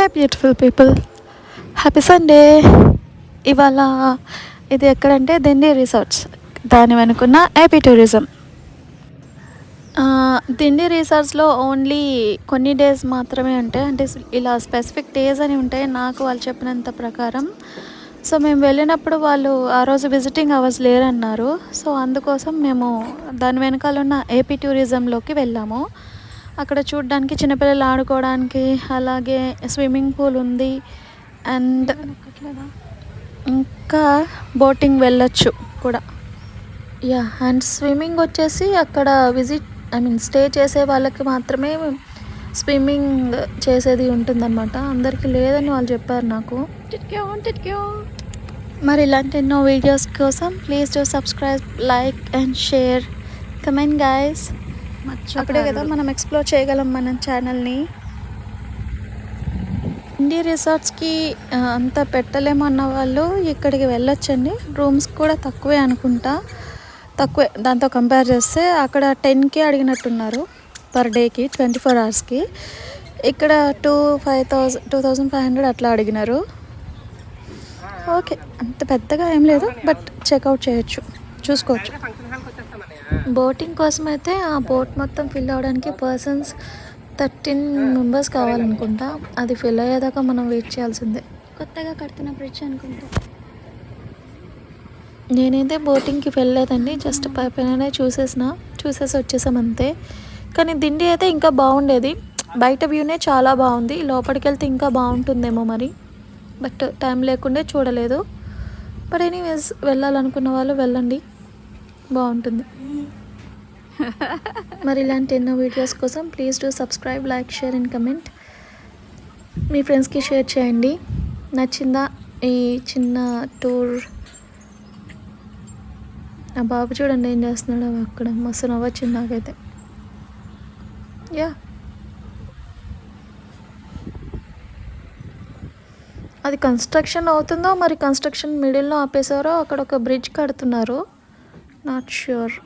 హే beautiful people, happy Sunday. ఇవాళ ఇది ఎక్కడంటే దిండి రిసార్ట్స్, దాని వెనుకున్న ఏపీ టూరిజం. దిండి రిసార్ట్స్లో ఓన్లీ కొన్ని డేస్ మాత్రమే ఉంటాయి, అంటే ఇలా స్పెసిఫిక్ డేస్ అని ఉంటాయి నాకు వాళ్ళు చెప్పినంత ప్రకారం. సో మేము వెళ్ళినప్పుడు వాళ్ళు ఆ రోజు విజిటింగ్ అవర్స్ లేరన్నారు. సో అందుకోసం మేము దాని వెనకాల ఉన్న ఏపీ టూరిజంలోకి వెళ్ళాము. అక్కడ చూడడానికి చిన్నపిల్లలు ఆడుకోవడానికి, అలాగే స్విమ్మింగ్ పూల్ ఉంది, అండ్ ఇంకా బోటింగ్ వెళ్ళొచ్చు కూడా. యా, అండ్ స్విమ్మింగ్ వచ్చేసి అక్కడ స్టే చేసే వాళ్ళకి మాత్రమే స్విమ్మింగ్ చేసేది ఉంటుందన్నమాట, అందరికీ లేదని వాళ్ళు చెప్పారు నాకు. మరి ఇలాంటి ఎన్నో వీడియోస్ కోసం please do subscribe, like and share, comment guys. అక్కడే కదా మనం ఎక్స్ప్లోర్ చేయగలం మన ఛానల్ని. ఇండి రిసార్ట్స్కి అంత పెట్టలేమన్న వాళ్ళు ఇక్కడికి వెళ్ళొచ్చండి. రూమ్స్ కూడా తక్కువే అనుకుంటా, తక్కువే దాంతో కంపేర్ చేస్తే. అక్కడ 10K అడిగినట్టున్నారు పర్ డేకి, 24 అవర్స్కి. ఇక్కడ 2500 అట్లా అడిగినారు. ఓకే, అంత పెద్దగా ఏం లేదు, బట్ చెక్అవుట్ చేయొచ్చు, చూసుకోవచ్చు. బోటింగ్ కోసం అయితే ఆ బోట్ మొత్తం ఫిల్ అవ్వడానికి పర్సన్స్ 13 మెంబర్స్ కావాలనుకుంటా. అది ఫిల్ అయ్యేదాకా మనం వెయిట్ చేయాల్సిందే. కొత్తగా కడుతున్న బ్రిడ్జ్ అనుకుంటా. నేనైతే బోటింగ్కి వెళ్ళలేదండి, జస్ట్ పైన చూసేసి వచ్చేసాం అంతే. కానీ దిండి అయితే ఇంకా బాగుండేది, బయట వ్యూనే చాలా బాగుంది. లోపలికి వెళ్తే ఇంకా బాగుంటుందేమో మరి, బట్ టైం లేకుండే చూడలేదు. బట్ ఎనీవేస్, వెళ్ళాలనుకున్న వాళ్ళు వెళ్ళండి, బాగుంటుంది. మరి ఇలాంటి ఎన్నో వీడియోస్ కోసం please do subscribe, like, share and comment. మీ ఫ్రెండ్స్కి షేర్ చేయండి. నచ్చిందా ఈ చిన్న టూర్? ఆ బాబు చూడండి ఏం చేస్తున్నాడు అక్కడ, మస్తు నవ్వొచ్చింది నాకైతే. యా, అది కన్స్ట్రక్షన్ అవుతుందో మరి కన్స్ట్రక్షన్ మిడిల్లో ఆపేశారో. అక్కడ ఒక బ్రిడ్జ్ కడుతున్నారు, not sure.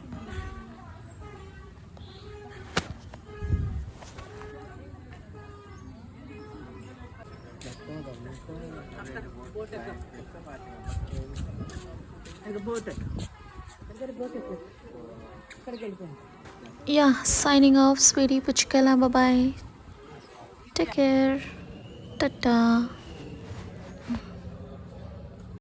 Yeah, signing off, sweetie. Puchkala, bye bye. Take care. Tata.